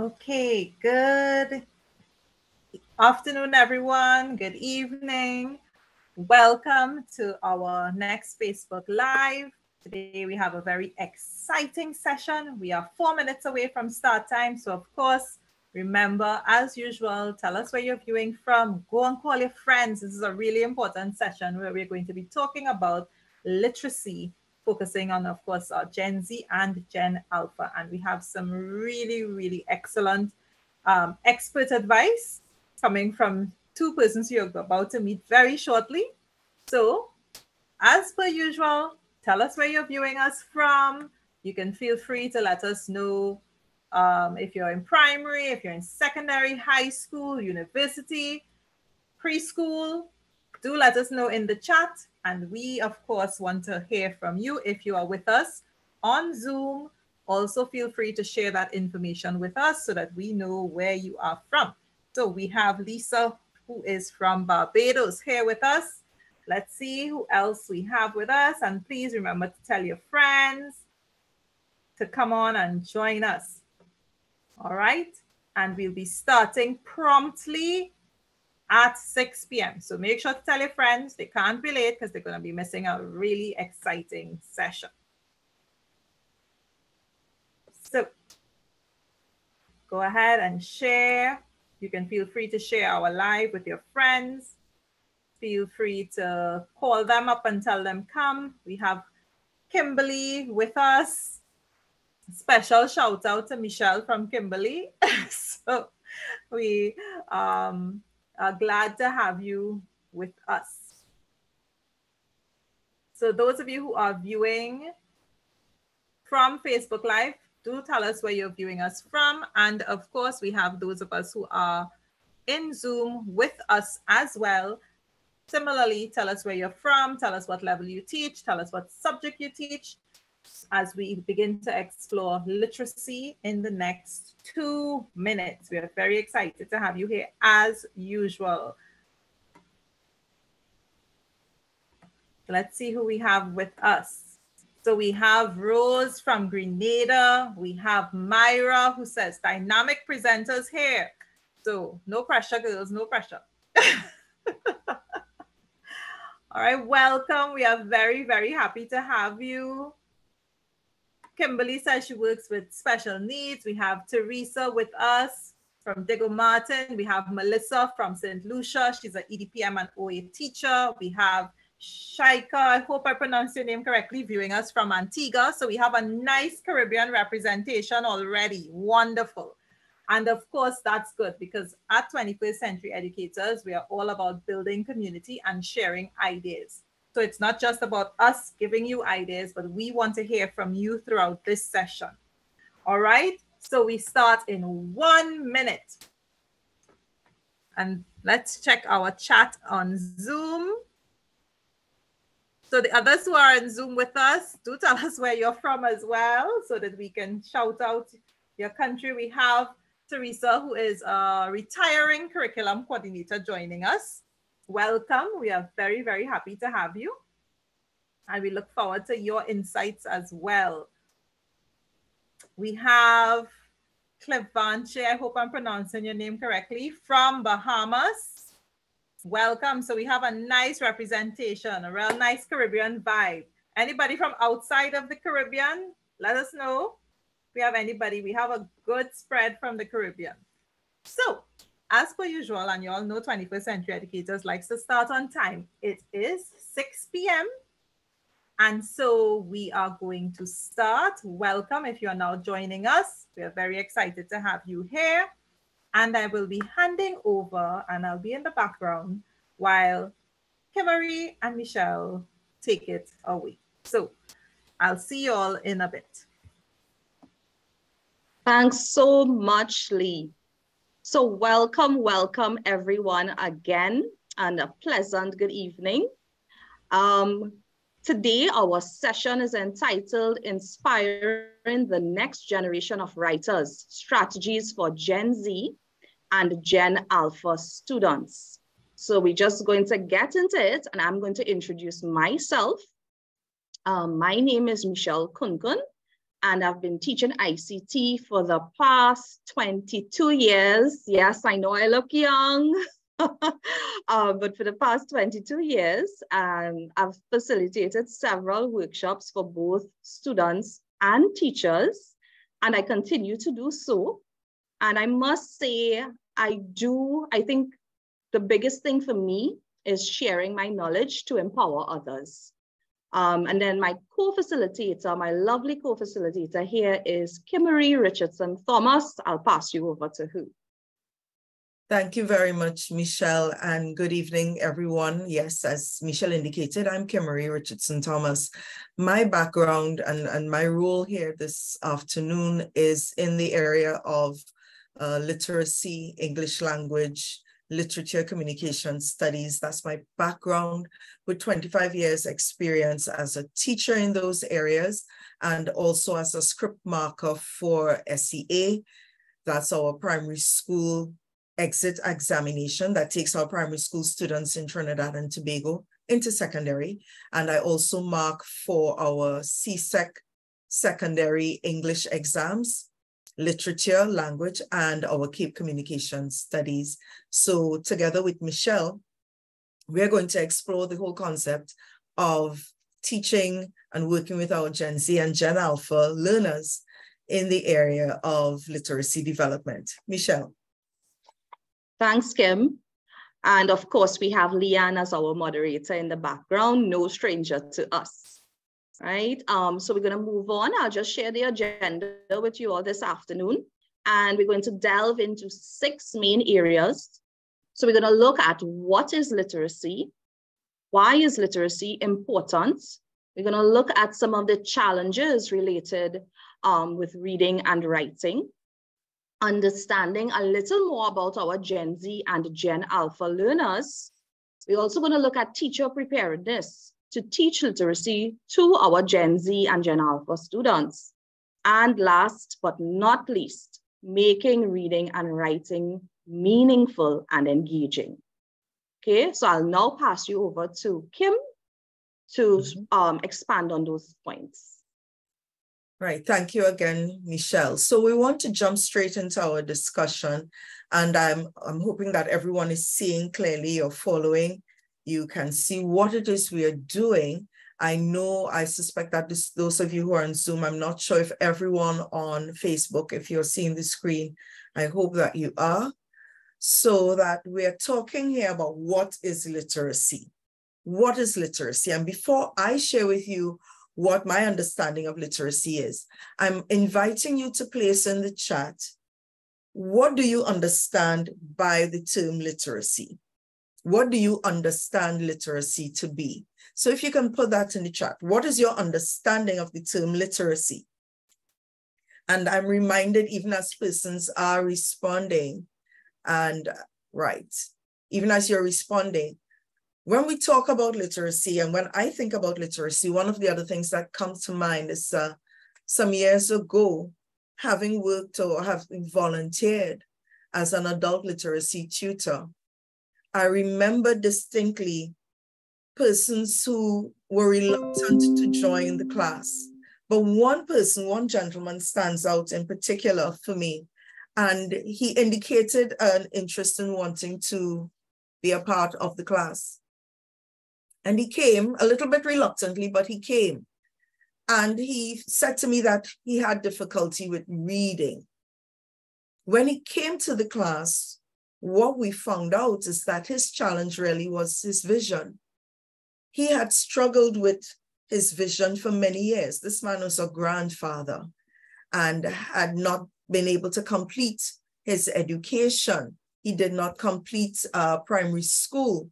Okay, good afternoon, everyone. Good evening. Welcome to our next Facebook Live. Today we have a very exciting session. We are 4 minutes away from start time. So of course, remember, as usual, tell us where you're viewing from. Go and call your friends. This is a really important session where we're going to be talking about literacy, focusing on, of course, Gen Z and Gen Alpha. And we have some really excellent expert advice coming from two persons you're about to meet very shortly. So, as per usual, tell us where you're viewing us from. You can feel free to let us know if you're in primary, if you're in secondary, high school, university, preschool. Do let us know in the chat. And we, of course, want to hear from you if you are with us on Zoom. Also, feel free to share that information with us so that we know where you are from. So we have Lisa, who is from Barbados, here with us. Let's see who else we have with us. And please remember to tell your friends to come on and join us. All right. And we'll be starting promptly at 6 p.m. So make sure to tell your friends they can't be late because they're going to be missing a really exciting session. So go ahead and share. You can feel free to share our live with your friends. Feel free to call them up and tell them come. We have Kimberly with us. Special shout out to Michelle from Kimberly. So we are glad to have you with us. So those of you who are viewing from Facebook Live, do tell us where you're viewing us from. And of course, we have those of us who are in Zoom with us as well. Similarly, tell us where you're from, tell us what level you teach, tell us what subject you teach, as we begin to explore literacy in the next 2 minutes. We are very excited to have you here as usual. Let's see who we have with us. So we have Rose from Grenada. We have Myra who says dynamic presenters here. So no pressure, girls, no pressure. All right, welcome. We are very happy to have you. Kimberly says she works with special needs. We have Teresa with us from Diego Martin. We have Melissa from St. Lucia. She's an EDPM and OA teacher. We have Shaika, I hope I pronounced your name correctly, viewing us from Antigua. So we have a nice Caribbean representation already. Wonderful. And of course, that's good because at 21st Century Educators, we are all about building community and sharing ideas. So it's not just about us giving you ideas, but we want to hear from you throughout this session. All right, so we start in 1 minute. And let's check our chat on Zoom. So the others who are in Zoom with us, do tell us where you're from as well so that we can shout out your country. We have Teresa, who is a retiring curriculum coordinator, joining us. Welcome. We are very happy to have you. And we look forward to your insights as well. We have Clevanche, I hope I'm pronouncing your name correctly, from Bahamas. Welcome. So we have a nice representation, a real nice Caribbean vibe. Anybody from outside of the Caribbean, let us know. If we have anybody, we have a good spread from the Caribbean. So as per usual, and you all know 21st Century Educators likes to start on time. It is 6 p.m. And so we are going to start. Welcome if you are now joining us. We are very excited to have you here. And I will be handing over and I'll be in the background while Kimberly and Michelle take it away. So I'll see you all in a bit. Thanks so much, Lee. So welcome everyone again, and a pleasant good evening. Today, our session is entitled Inspiring the Next Generation of Writers, Strategies for Gen Z and Gen Alpha Students. So we're just going to get into it, and I'm going to introduce myself. My name is Michelle Kunkun. and I've been teaching ICT for the past 22 years. Yes, I know I look young, but for the past 22 years, I've facilitated several workshops for both students and teachers, and I continue to do so. And I must say, I think the biggest thing for me is sharing my knowledge to empower others. And then my co-facilitator, my lovely co-facilitator here is Kimmery Richardson Thomas. I'll pass you over to her. Thank you very much, Michelle, and good evening, everyone. Yes, as Michelle indicated, I'm Kimmery Richardson Thomas. My background and my role here this afternoon is in the area of literacy, English language, literature, communication studies. That's my background, with 25 years experience as a teacher in those areas and also as a script marker for SEA. That's our primary school exit examination that takes our primary school students in Trinidad and Tobago into secondary. And I also mark for our CSEC secondary English exams, literature, language, and our CAPE communication studies. So together with Michelle, we're going to explore the whole concept of teaching and working with our Gen Z and Gen Alpha learners in the area of literacy development. Michelle. Thanks, Kim. And of course, we have Leanne as our moderator in the background, no stranger to us. Right, so we're going to move on. I'll just share the agenda with you all this afternoon, and we're going to delve into 6 main areas. So we're going to look at what is literacy, why is literacy important. We're going to look at some of the challenges related with reading and writing, understanding a little more about our Gen Z and Gen Alpha learners. We're also going to look at teacher preparedness to teach literacy to our Gen Z and Gen Alpha students. And last but not least, making reading and writing meaningful and engaging. Okay, so I'll now pass you over to Kim to expand on those points. Right, thank you again, Michelle. So we want to jump straight into our discussion, and I'm hoping that everyone is seeing clearly or following. You can see what it is we are doing. I suspect that those of you who are on Zoom, I'm not sure if everyone on Facebook, if you're seeing the screen, I hope that you are. So that we're talking here about what is literacy. What is literacy? And before I share with you what my understanding of literacy is, I'm inviting you to place in the chat, what do you understand by the term literacy? What do you understand literacy to be? So if you can put that in the chat, what is your understanding of the term literacy? And I'm reminded, even as persons are responding, and right, even as you're responding, when we talk about literacy, and when I think about literacy, one of the other things that comes to mind is some years ago, having worked or having volunteered as an adult literacy tutor, I remember distinctly persons who were reluctant to join the class. But one person, one gentleman stands out in particular for me. And he indicated an interest in wanting to be a part of the class. And he came a little bit reluctantly, but he came. And he said to me that he had difficulty with reading. When he came to the class, what we found out is that his challenge really was his vision. He had struggled with his vision for many years. This man was a grandfather and had not been able to complete his education. He did not complete primary school.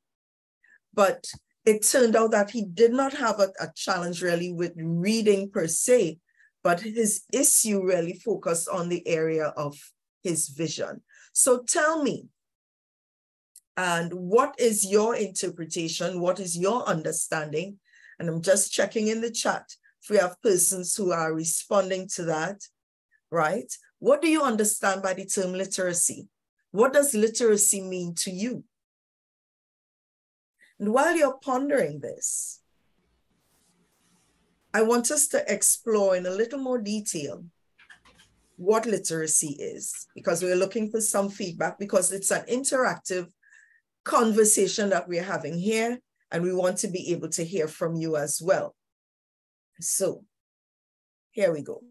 But it turned out that he did not have a challenge really with reading per se, but his issue really focused on the area of his vision. So tell me, and what is your interpretation? What is your understanding? And I'm just checking in the chat if we have persons who are responding to that, right? What do you understand by the term literacy? What does literacy mean to you? And while you're pondering this, I want us to explore in a little more detail what literacy is, because we're looking for some feedback, because it's an interactive conversation that we're having here, and we want to be able to hear from you as well. So here we go.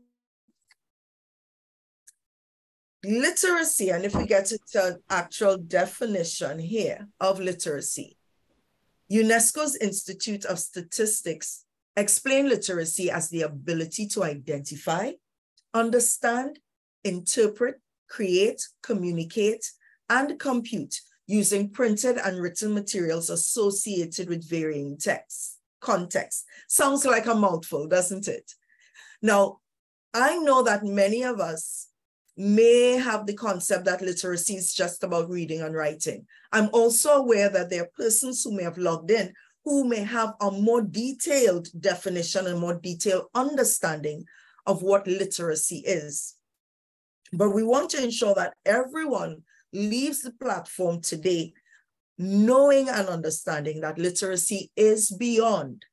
Literacy, and if we get to an actual definition here of literacy, UNESCO's Institute of Statistics explain literacy as the ability to identify, understand, interpret, create, communicate, and compute using printed and written materials associated with varying contexts. Sounds like a mouthful, doesn't it? Now, I know that many of us may have the concept that literacy is just about reading and writing. I'm also aware that there are persons who may have logged in who may have a more detailed definition and more detailed understanding of what literacy is. But we want to ensure that everyone leaves the platform today knowing and understanding that literacy is beyond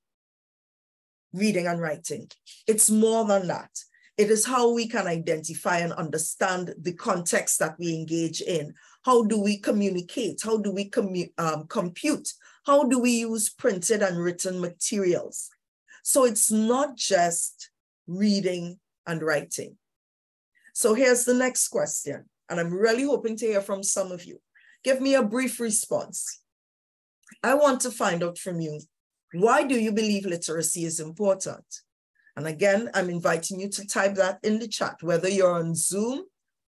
reading and writing. It's more than that. It is how we can identify and understand the context that we engage in. How do we communicate? How do we compute? How do we use printed and written materials? So it's not just reading and writing. So here's the next question, and I'm really hoping to hear from some of you. Give me a brief response. I want to find out from you, why do you believe literacy is important? And again, I'm inviting you to type that in the chat, whether you're on Zoom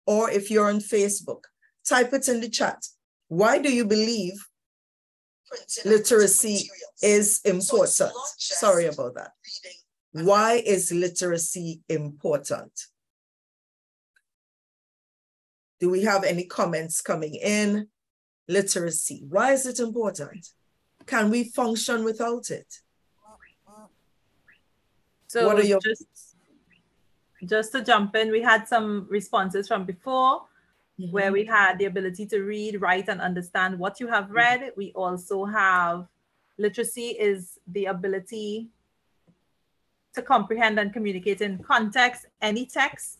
or if you're on Facebook. Type it in the chat. Why do you believe literacy is important? Sorry about that. Why is literacy important? Do we have any comments coming in? Literacy, why is it important? Can we function without it? So what are your just to jump in, we had some responses from before where we had the ability to read, write, and understand what you have read. We also have literacy is the ability to comprehend and communicate in context, any text.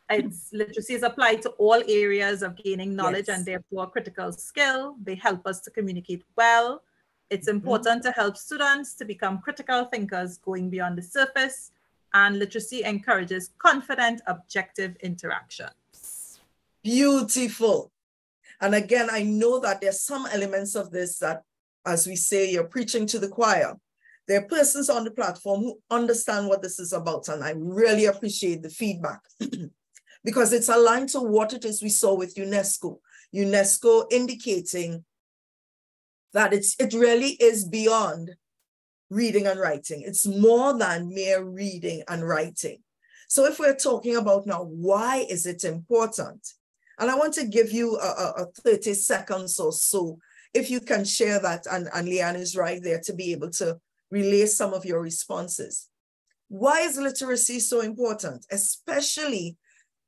It's literacy is applied to all areas of gaining knowledge and therefore critical skill. They help us to communicate well. It's important to help students to become critical thinkers going beyond the surface, and literacy encourages confident, objective interaction. Beautiful. And again, I know that there's some elements of this that, as we say, you're preaching to the choir. There are persons on the platform who understand what this is about, and I really appreciate the feedback because it's aligned to what it is we saw with UNESCO. UNESCO indicating that it really is beyond reading and writing. It's more than mere reading and writing. So if we're talking about now, why is it important? And I want to give you a 30 seconds or so, if you can share that, and Leanne is right there to be able to relay some of your responses. Why is literacy so important, especially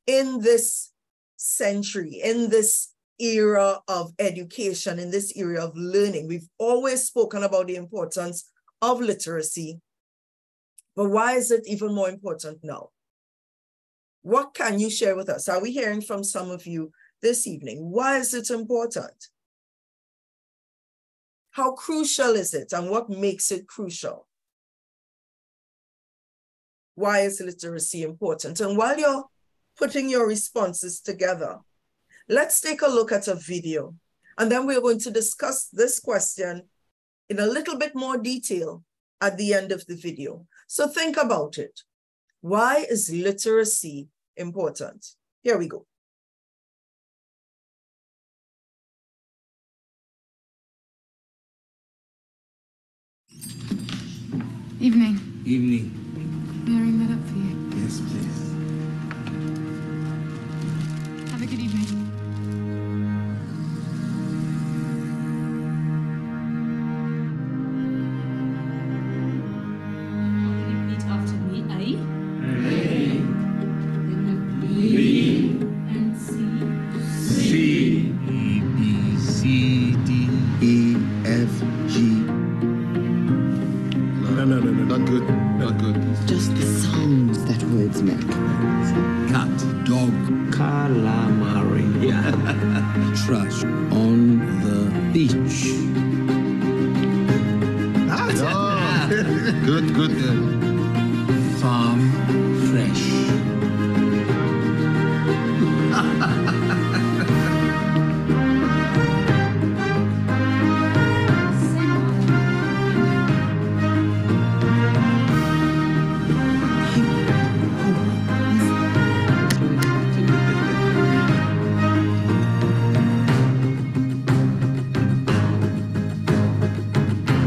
in this century, in this era of education, in this era of learning? We've always spoken about the importance of literacy, but why is it even more important now? What can you share with us? Are we hearing from some of you this evening? Why is it important? How crucial is it, and what makes it crucial? Why is literacy important? And while you're putting your responses together, let's take a look at a video, and then we're going to discuss this question in a little bit more detail at the end of the video. So think about it. Why is literacy important? Here we go. Evening. Evening. May I ring that up for you? Yes, please. Have a good evening. Repeat after me. I. A, B, and C. C, A, B, C, D, E, F, G. No, not good. Not good. Snake. Cat. Dog. Calamari. Yeah. Trash. On the beach. Good, good. Farm. Fresh.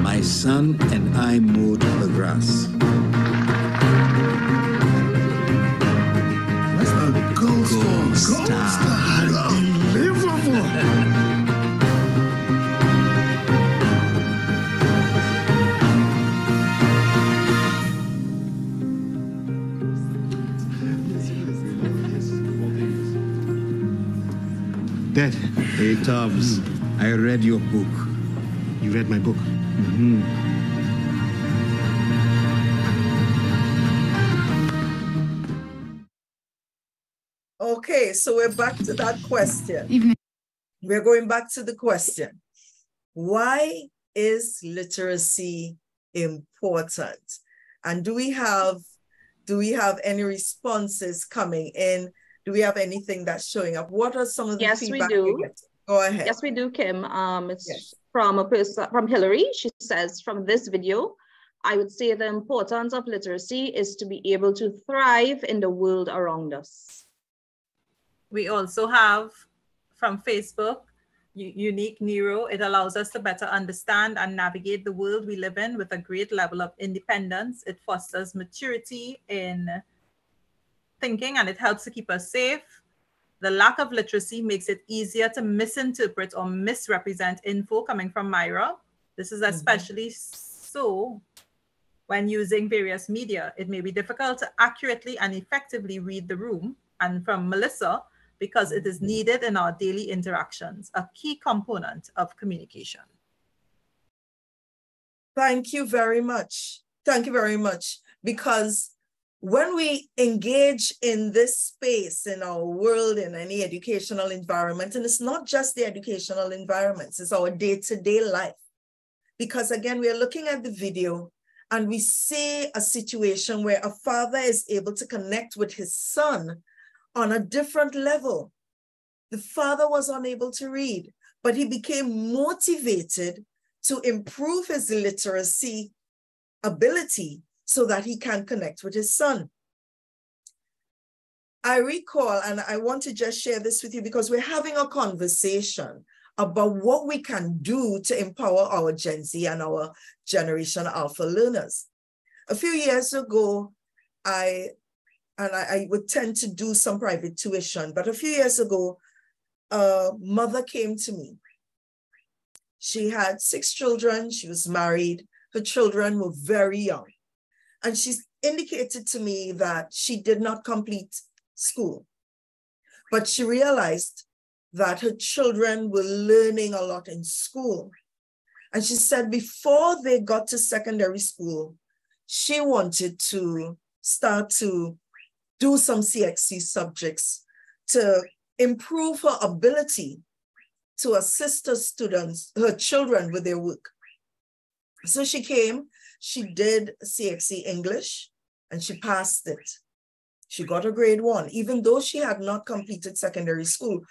My son and I mowed the grass. What's the gold star? Gold star. Unbelievable. Dad, Hey, Tubbs, I read your book. you read my book. Okay, so we're back to that question. Evening. We're going back to the question. Why is literacy important? And do we have any responses coming in? Do we have anything that's showing up? What are some of the Yes, we feedback do. we get? Go ahead. Yes, we do, Kim. It's Yes. from a person, from Hillary. She says, from this video, I would say the importance of literacy is to be able to thrive in the world around us. We also have from Facebook, Unique Neuro. It allows us to better understand and navigate the world we live in with a great level of independence. It fosters maturity in thinking and it helps to keep us safe. The lack of literacy makes it easier to misinterpret or misrepresent info coming from Myra. This is especially so when using various media. It may be difficult to accurately and effectively read the room. And from Melissa, because it is needed in our daily interactions, a key component of communication. Thank you very much. Thank you very much. Because when we engage in this space in our world, in any educational environment, and it's not just the educational environments, it's our day-to-day life. Because again, we are looking at the video and we see a situation where a father is able to connect with his son on a different level. The father was unable to read, but he became motivated to improve his literacy ability so that he can connect with his son. I recall, and I want to just share this with you because we're having a conversation about what we can do to empower our Gen Z and our Generation Alpha learners. A few years ago, I would tend to do some private tuition, but a few years ago, a mother came to me. She had 6 children, she was married, her children were very young. And she indicated to me that she did not complete school, but she realized that her children were learning a lot in school. And she said before they got to secondary school, she wanted to start to do some CXC subjects to improve her ability to assist her students, her children with their work. So she came, she did CXC English, and she passed it. She got a grade 1, even though she had not completed secondary school.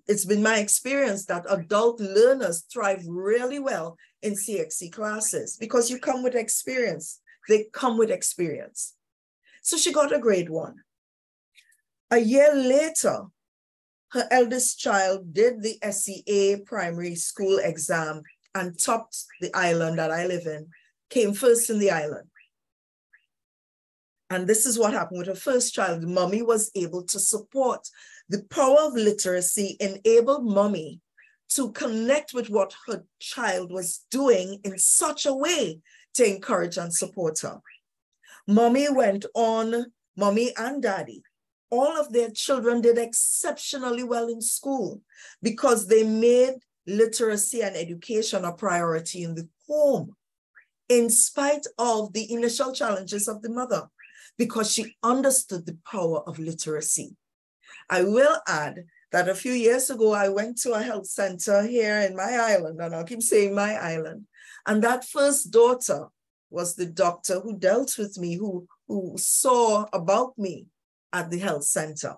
It's been my experience that adult learners thrive really well in CXC classes because you come with experience. They come with experience. So she got a grade 1. A year later, her eldest child did the SEA primary school exam and topped the island that I live in, came first in the island. And this is what happened with her first child. Mommy was able to support. The power of literacy enabled mommy to connect with what her child was doing in such a way to encourage and support her. Mommy went on, mommy and daddy, all of their children did exceptionally well in school because they made literacy and education a priority in the home, in spite of the initial challenges of the mother. because she understood the power of literacy. I will add that a few years ago, I went to a health center here in my island, and I'll keep saying my island. And that first daughter was the doctor who dealt with me, who saw about me at the health center.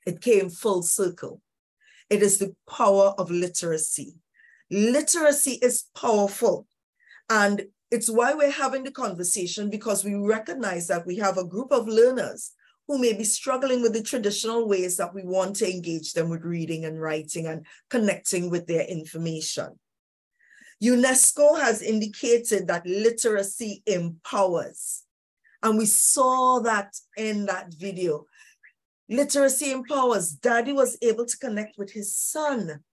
It came full circle. It is the power of literacy. Literacy is powerful. And it's why we're having the conversation, because we recognize that we have a group of learners who may be struggling with the traditional ways that we want to engage them with reading and writing and connecting with their information. UNESCO has indicated that literacy empowers. And we saw that in that video. Literacy empowers. Daddy was able to connect with his son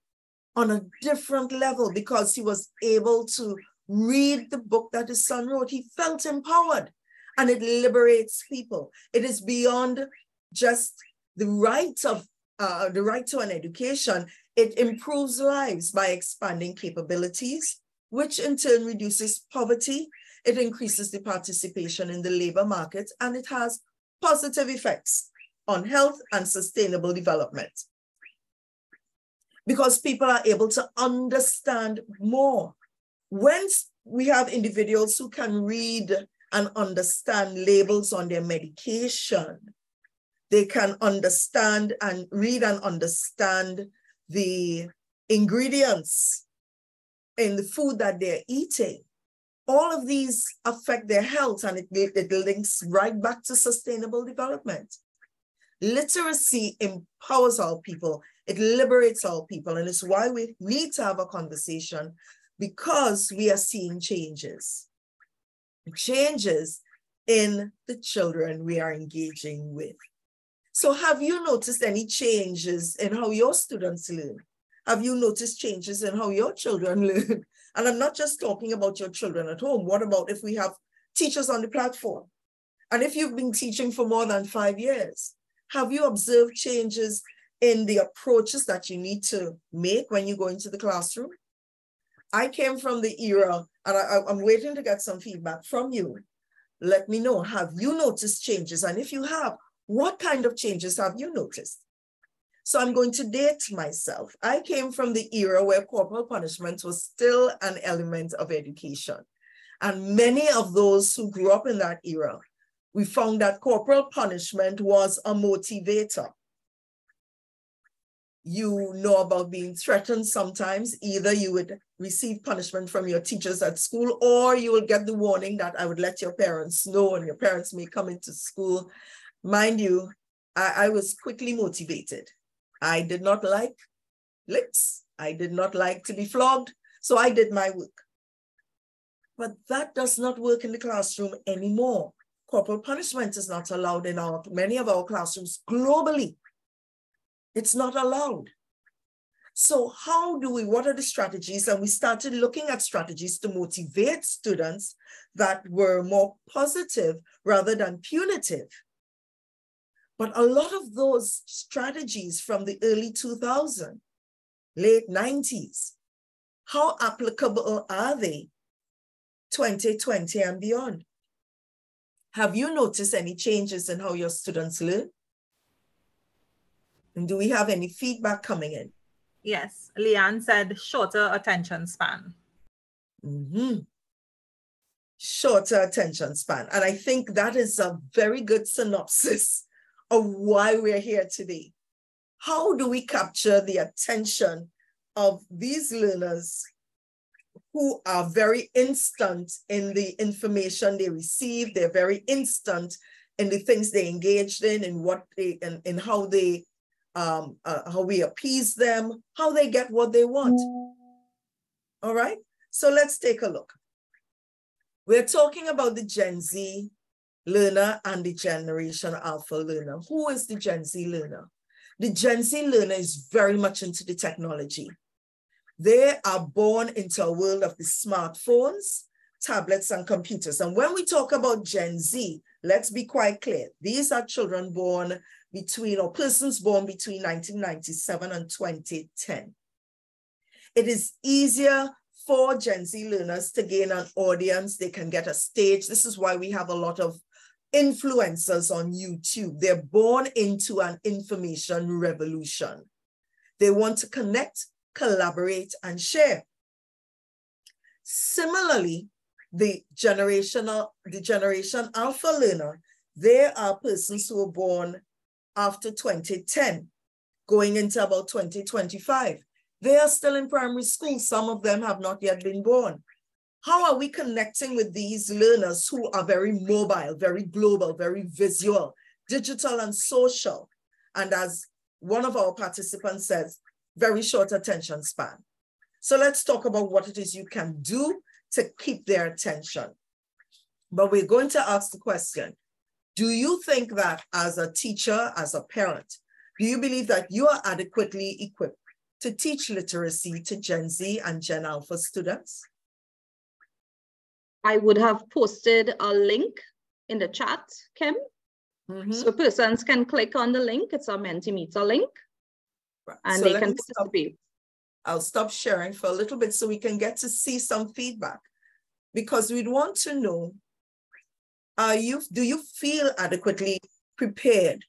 on a different level because he was able to read the book that his son wrote. He felt empowered, and it liberates people. It is beyond just the right to an education. It improves lives by expanding capabilities, which in turn reduces poverty. It increases the participation in the labor market, and it has positive effects on health and sustainable development. Because people are able to understand more. When we have individuals who can read and understand labels on their medication, they can understand and read and understand the ingredients in the food that they're eating. All of these affect their health, and it links right back to sustainable development. Literacy empowers our people. It liberates our people, and it's why we need to have a conversation, because we are seeing changes in the children we are engaging with. So have you noticed any changes in how your students learn? Have you noticed changes in how your children learn? And I'm not just talking about your children at home. What about if we have teachers on the platform? And if you've been teaching for more than 5 years, have you observed changes in the approaches that you need to make when you go into the classroom? I came from the era, and I'm waiting to get some feedback from you. Let me know, have you noticed changes? And if you have, what kind of changes have you noticed? So I'm going to date myself. I came from the era where corporal punishment was still an element of education. And many of those who grew up in that era, we found that corporal punishment was a motivator. You know about being threatened sometimes. Either you would receive punishment from your teachers at school, or you will get the warning that I would let your parents know, and your parents may come into school. Mind you, I was quickly motivated. I did not like licks. I did not like to be flogged, so I did my work. But that does not work in the classroom anymore. Corporal punishment is not allowed in many of our classrooms globally. It's not allowed. So how do we, what are the strategies? And we started looking at strategies to motivate students that were more positive rather than punitive. But a lot of those strategies from the early 2000s, late 90s, how applicable are they 2020 and beyond? Have you noticed any changes in how your students learn? And do we have any feedback coming in? Yes, Leanne said shorter attention span. Shorter attention span. And I think that is a very good synopsis of why we're here today. How do we capture the attention of these learners who are very instant in the information they receive? They're very instant in the things they engaged in what they, in how they, how we appease them, how they get what they want. All right, so let's take a look. We're talking about the Gen Z learner and the Generation Alpha learner. Who is the Gen Z learner? The Gen Z learner is very much into the technology. They are born into a world of the smartphones, tablets, and computers. And when we talk about Gen Z, let's be quite clear. These are children born between, or persons born between 1997 and 2010. It is easier for Gen Z learners to gain an audience. They can get a stage. This is why we have a lot of influencers on YouTube. They're born into an information revolution. They want to connect, collaborate, and share. Similarly, the Generation Alpha learner, they are persons who were born after 2010, going into about 2025. They are still in primary school. Some of them have not yet been born. How are we connecting with these learners who are very mobile, very global, very visual, digital and social? And as one of our participants says, very short attention span. So let's talk about what it is you can do to keep their attention. But we're going to ask the question, do you think that as a teacher, as a parent, do you believe that you are adequately equipped to teach literacy to Gen Z and Gen Alpha students? I would have posted a link in the chat, Kim. So persons can click on the link. It's a Mentimeter link. Right. And So they can participate. I'll stop sharing for a little bit so we can get to see some feedback, because we'd want to know, do you feel adequately prepared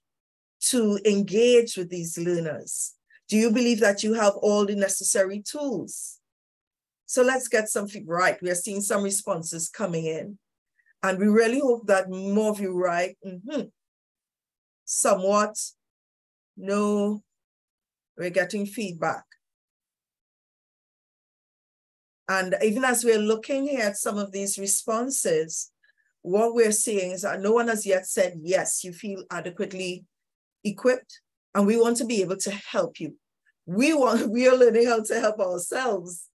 to engage with these learners? Do you believe that you have all the necessary tools? So let's get some feedback. Right, we are seeing some responses coming in, and we really hope that more of you write, somewhat, no, we're getting feedback. And even as we're looking here at some of these responses, what we're seeing is that no one has yet said, yes, you feel adequately equipped, and we want to be able to help you. We are learning how to help ourselves.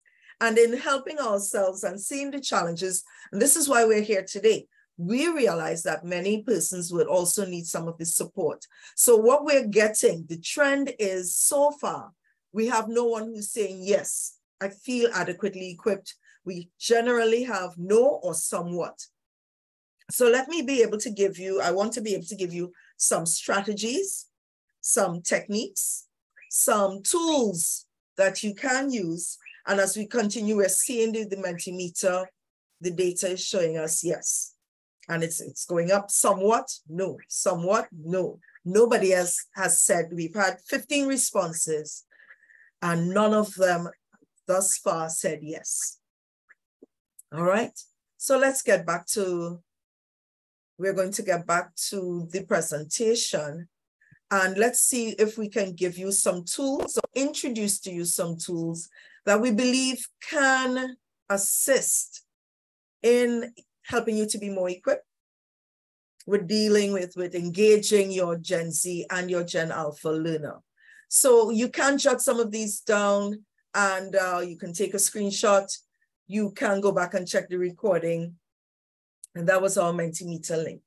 And in helping ourselves and seeing the challenges, and this is why we're here today, we realize that many persons would also need some of this support. So what we're getting, the trend is, so far, we have no one who's saying, yes, I feel adequately equipped. We generally have no or somewhat. So let me be able to give you, I want to be able to give you some strategies, some techniques, some tools that you can use. And as we continue, we're seeing the Mentimeter, the data is showing us yes. And it's going up somewhat, no, somewhat, no. Nobody else has said. We've had 15 responses and none of them thus far said yes. All right, so let's get back to, we're going to get back to the presentation, and let's see if we can give you some tools or introduce to you some tools that we believe can assist in helping you to be more equipped with dealing with engaging your Gen Z and your Gen Alpha learner. So you can jot some of these down, and you can take a screenshot. You can go back and check the recording. And that was our Mentimeter link.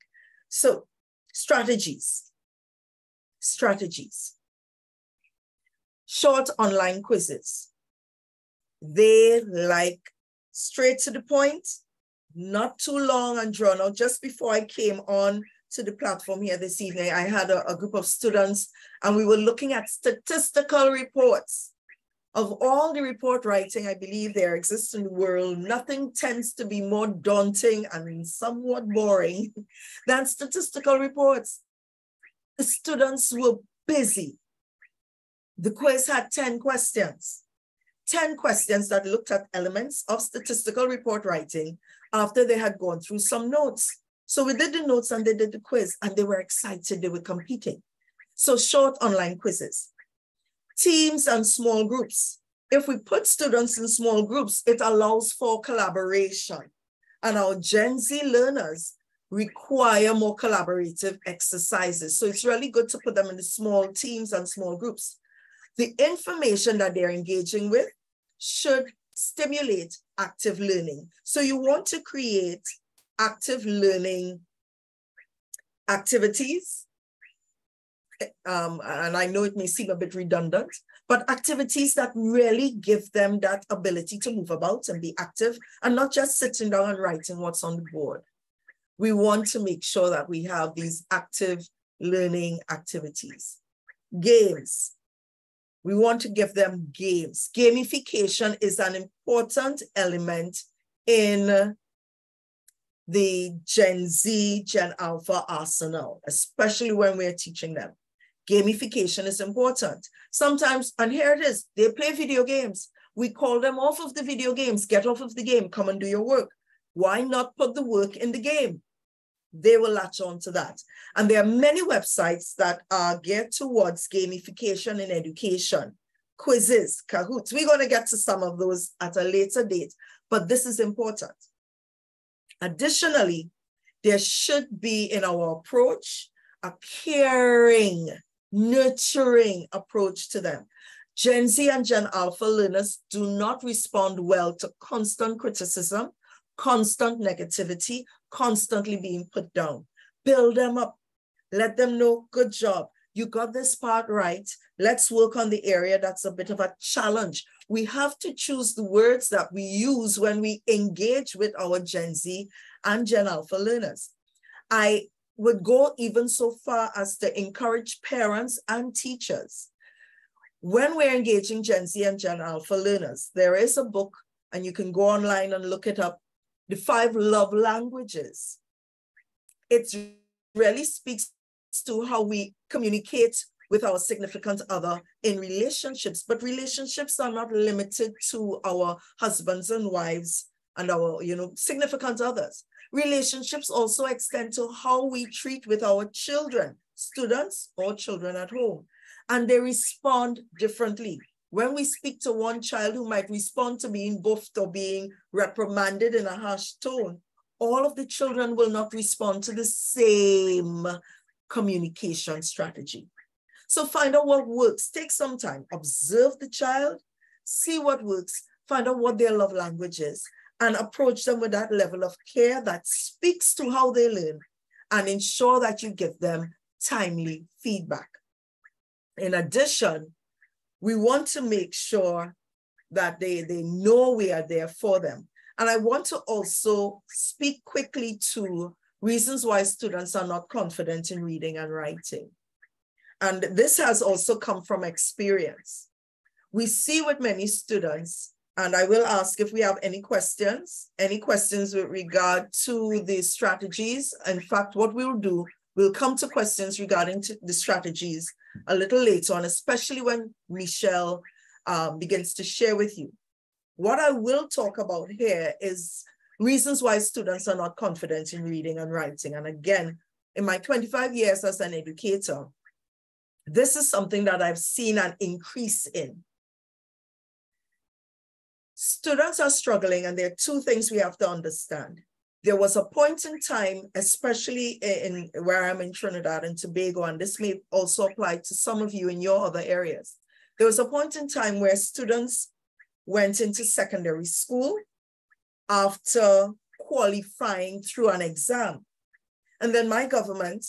So strategies. Short online quizzes. They like straight to the point, not too long and drawn out. Just before I came on to the platform here this evening, I had a group of students, and we were looking at statistical reports. Of all the report writing, I believe there exists in the world, nothing tends to be more daunting and somewhat boring than statistical reports. The students were busy. The quiz had 10 questions. 10 questions that looked at elements of statistical report writing after they had gone through some notes. So we did the notes and they did the quiz, and they were excited, they were competing. So short online quizzes. Teams and small groups. If we put students in small groups, it allows for collaboration. And our Gen Z learners require more collaborative exercises. So it's really good to put them in the small teams and small groups. The information that they're engaging with should stimulate active learning. So you want to create active learning activities. And I know it may seem a bit redundant, but activities that really give them that ability to move about and be active and not just sitting down and writing what's on the board. We want to make sure that we have these active learning activities. Games. We want to give them games. Gamification is an important element in the Gen Z, Gen Alpha arsenal, especially when we're teaching them. Gamification is important. Sometimes, and here it is, they play video games. We call them off of the video games, get off of the game, come and do your work. Why not put the work in the game? They will latch on to that. And there are many websites that are geared towards gamification in education, quizzes, Kahoots. We're going to get to some of those at a later date, but this is important. Additionally, there should be in our approach a caring, nurturing approach to them. Gen Z and Gen Alpha learners do not respond well to constant criticism, constant negativity, constantly being put down. Build them up. Let them know, good job. You got this part right. Let's work on the area that's a bit of a challenge. We have to choose the words that we use when we engage with our Gen Z and Gen Alpha learners. I would go even so far as to encourage parents and teachers. When we're engaging Gen Z and Gen Alpha learners, there is a book, and you can go online and look it up, The 5 Love Languages. It really speaks to how we communicate with our significant other in relationships, but relationships are not limited to our husbands and wives and our, significant others. Relationships also extend to how we treat with our children, students or children at home, and they respond differently. When we speak to one child who might respond to being buffed or being reprimanded in a harsh tone, all of the children will not respond to the same communication strategy. So find out what works. Take some time, observe the child, see what works, find out what their love language is, and approach them with that level of care that speaks to how they learn, and ensure that you give them timely feedback. In addition, we want to make sure that they know we are there for them. And I want to also speak quickly to reasons why students are not confident in reading and writing. And this has also come from experience. We see with many students, and I will ask if we have any questions with regard to the strategies. In fact, what we'll do, we'll come to questions regarding to the strategies a little later on, especially when Michelle begins to share with you. What I will talk about here is reasons why students are not confident in reading and writing. And again, in my 25 years as an educator, this is something that I've seen an increase in. Students are struggling, and there are two things we have to understand. There was a point in time, especially in where I'm in Trinidad and Tobago, and this may also apply to some of you in your other areas. There was a point in time where students went into secondary school after qualifying through an exam. And then my government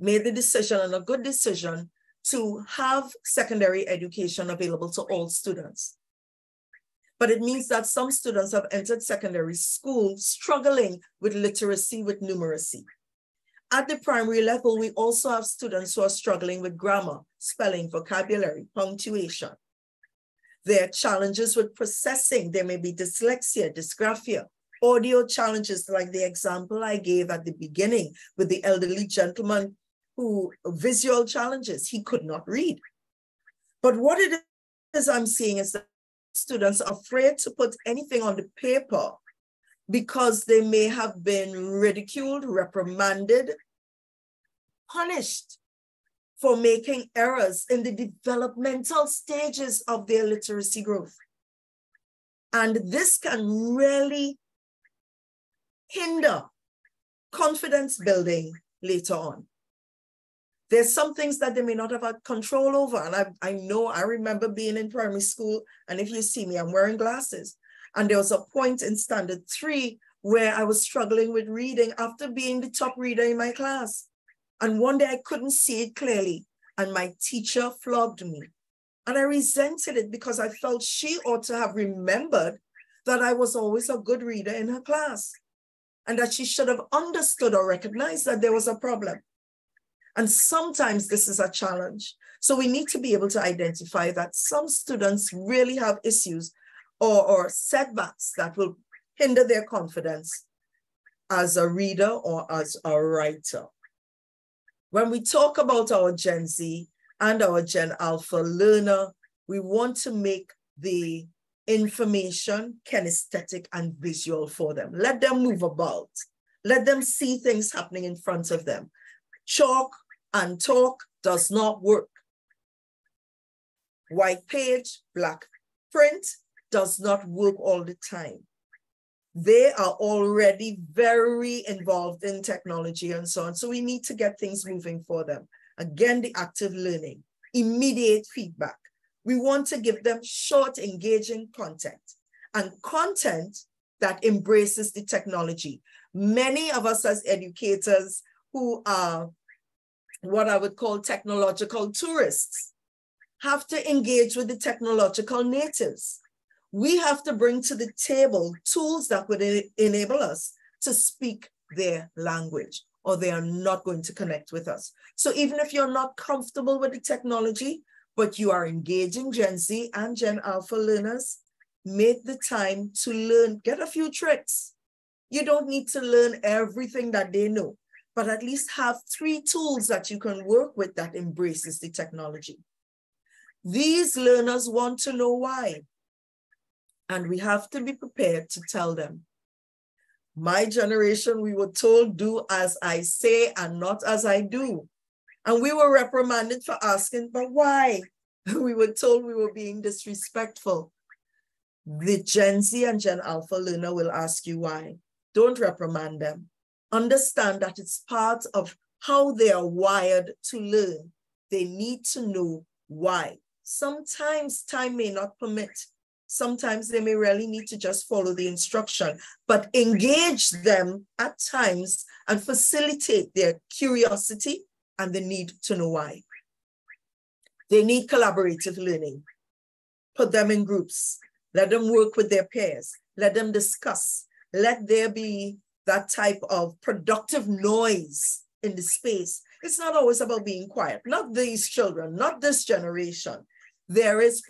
made the decision, and a good decision, to have secondary education available to all students. But it means that some students have entered secondary school struggling with literacy, with numeracy. At the primary level, we also have students who are struggling with grammar, spelling, vocabulary, punctuation. There are challenges with processing. There may be dyslexia, dysgraphia, audio challenges like the example I gave at the beginning with the elderly gentleman who, visual challenges, he could not read. But what it is I'm seeing is that students are afraid to put anything on the paper because they may have been ridiculed, reprimanded, punished for making errors in the developmental stages of their literacy growth. And this can really hinder confidence building later on. There's some things that they may not have had control over. And I remember being in primary school, and if you see me, I'm wearing glasses. And there was a point in standard 3 where I was struggling with reading after being the top reader in my class. And one day I couldn't see it clearly, and my teacher flogged me. And I resented it because I felt she ought to have remembered that I was always a good reader in her class, and that she should have understood or recognized that there was a problem. And sometimes this is a challenge. So we need to be able to identify that some students really have issues or setbacks that will hinder their confidence as a reader or as a writer. When we talk about our Gen Z and our Gen Alpha learner, we want to make the information kinesthetic and visual for them. Let them move about. Let them see things happening in front of them. Chalk and talk does not work. White page, black print does not work all the time. They are already very involved in technology and so on. So we need to get things moving for them. Again, the active learning, immediate feedback. We want to give them short, engaging content and content that embraces the technology. Many of us as educators who are what I would call technological tourists have to engage with the technological natives. We have to bring to the table tools that would enable us to speak their language, or they are not going to connect with us. So even if you're not comfortable with the technology, but you are engaging Gen Z and Gen Alpha learners, make the time to learn, get a few tricks. You don't need to learn everything that they know, but at least have 3 tools that you can work with that embraces the technology. These learners want to know why. And we have to be prepared to tell them. My generation, we were told, do as I say and not as I do. And we were reprimanded for asking, but why? We were told we were being disrespectful. The Gen Z and Gen Alpha learner will ask you why. Don't reprimand them. Understand that it's part of how they are wired to learn. They need to know why. Sometimes time may not permit. Sometimes they may really need to just follow the instruction, but engage them at times and facilitate their curiosity and the need to know why. They need collaborative learning. Put them in groups. Let them work with their peers. Let them discuss. Let there be that type of productive noise in the space. It's not always about being quiet. Not these children, not this generation. There is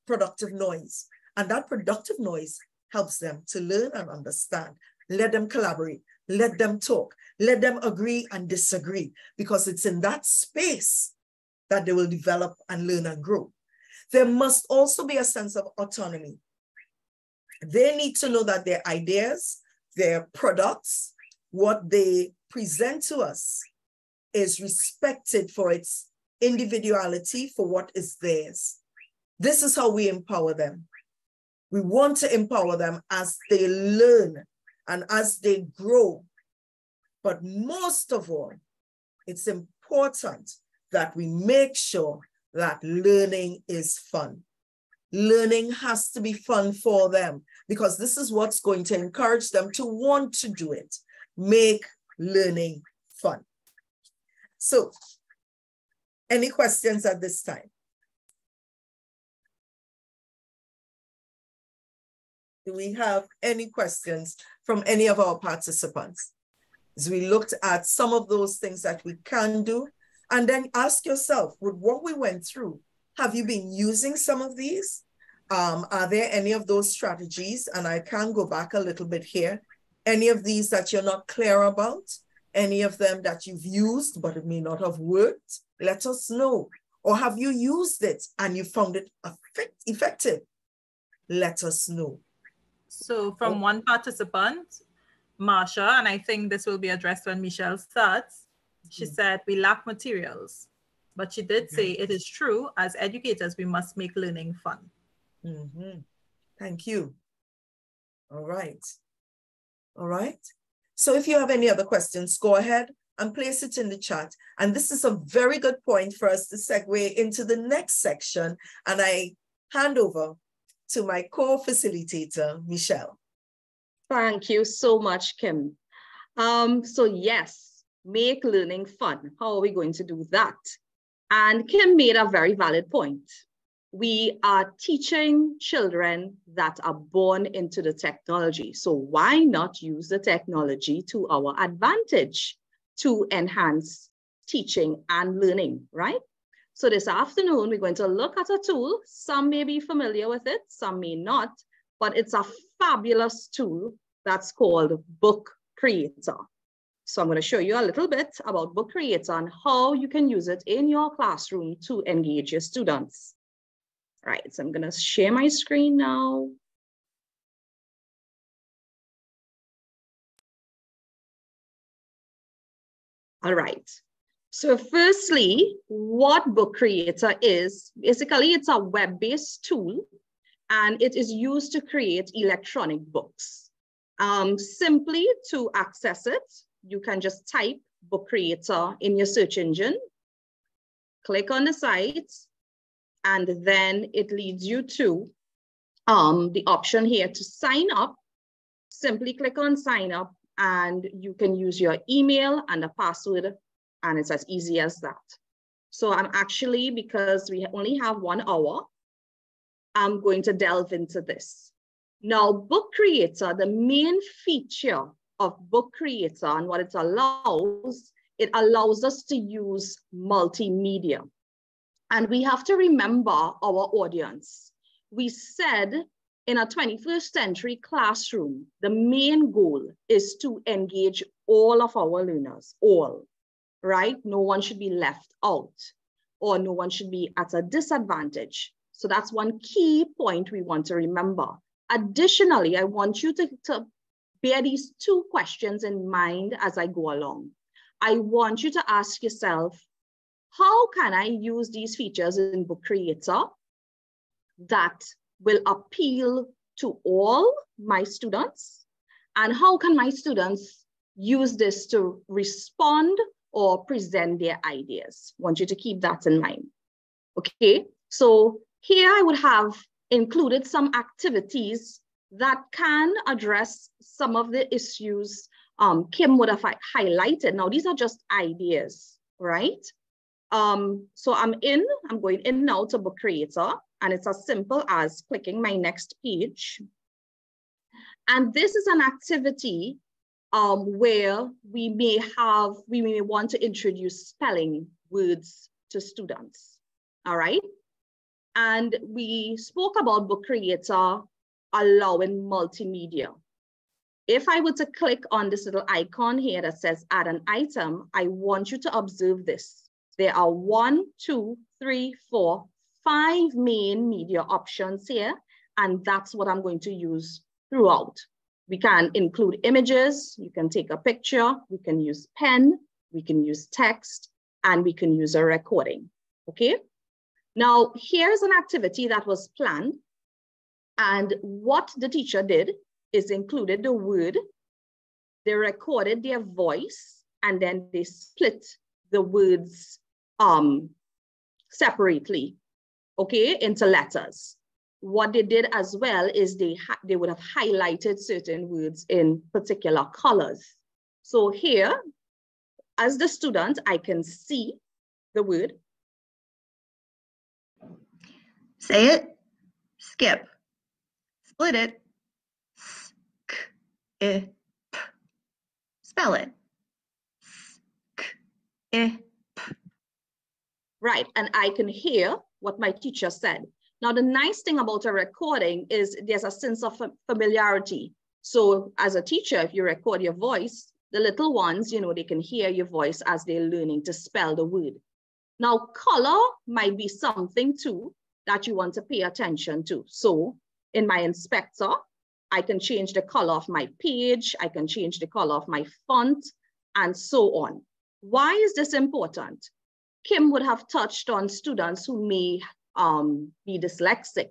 productive noise. And that productive noise helps them to learn and understand. Let them collaborate. Let them talk. Let them agree and disagree, because it's in that space that they will develop and learn and grow. There must also be a sense of autonomy. They need to know that their ideas, their products, what they present to us is respected for its individuality, for what is theirs. This is how we empower them. We want to empower them as they learn and as they grow. But most of all, it's important that we make sure that learning is fun. Learning has to be fun for them, because this is what's going to encourage them to want to do it. Make learning fun. So, any questions at this time? Do we have any questions from any of our participants? As we looked at some of those things that we can do, and then ask yourself, with what we went through, have you been using some of these? Are there any of those strategies? And I can go back a little bit here. Any of these that you're not clear about? Any of them that you've used, but it may not have worked? Let us know. Or have you used it and you found it effective? Let us know. So from one participant, Marsha, and I think this will be addressed when Michelle starts, she said, we lack materials. But she did say it is true, as educators, we must make learning fun. Thank you. All right. All right. So if you have any other questions, go ahead and place it in the chat. And this is a very good point for us to segue into the next section. And I hand over to my co-facilitator, Michelle. Thank you so much, Kim. So yes, make learning fun. How are we going to do that? And Kim made a very valid point. We are teaching children that are born into the technology. So why not use the technology to our advantage to enhance teaching and learning, right? So this afternoon, we're going to look at a tool. Some may be familiar with it, some may not, but it's a fabulous tool that's called Book Creator. So I'm going to show you a little bit about Book Creator and how you can use it in your classroom to engage your students. All right, so I'm going to share my screen now. All right. So firstly, what Book Creator is, basically it's a web-based tool and it is used to create electronic books. Simply to access it, you can just type Book Creator in your search engine, click on the site, and then it leads you to the option here to sign up. Simply click on sign up and you can use your email and a password, and it's as easy as that. So I'm actually, because we only have 1 hour, I'm going to delve into this. Now, Book Creator, the main feature of Book Creator and what it allows us to use multimedia. And we have to remember our audience. We said in a 21st century classroom, the main goal is to engage all of our learners, all, right? No one should be left out or no one should be at a disadvantage. So that's one key point we want to remember. Additionally, I want you to bear these 2 questions in mind as I go along. I want you to ask yourself, how can I use these features in Book Creator that will appeal to all my students? And how can my students use this to respond or present their ideas? I want you to keep that in mind. Okay, so here I would have included some activities that can address some of the issues Kim would have highlighted. Now, these are just ideas, right? So I'm going in now to Book Creator, and it's as simple as clicking my next page. And this is an activity where we may want to introduce spelling words to students, all right? And we spoke about Book Creator allowing multimedia. If I were to click on this little icon here that says add an item, I want you to observe this. There are 1, 2, 3, 4, 5 main media options here, and that's what I'm going to use throughout. We can include images, you can take a picture, we can use pen, we can use text, and we can use a recording, okay? Now, here's an activity that was planned, and what the teacher did is included the word, they recorded their voice, and then they split the words separately, okay, into letters. What they did as well is they would have highlighted certain words in particular colors. So here, as the student, I can see the word. Say it, skip, split it, sk, p. Spell it, sk, p. Right, and I can hear what my teacher said. Now, the nice thing about a recording is there's a sense of familiarity. So as a teacher, if you record your voice, the little ones, you know, they can hear your voice as they're learning to spell the word. Now, color might be something too that you want to pay attention to. So in my inspector, I can change the color of my page, I can change the color of my font, and so on. Why is this important? Kim would have touched on students who may be dyslexic,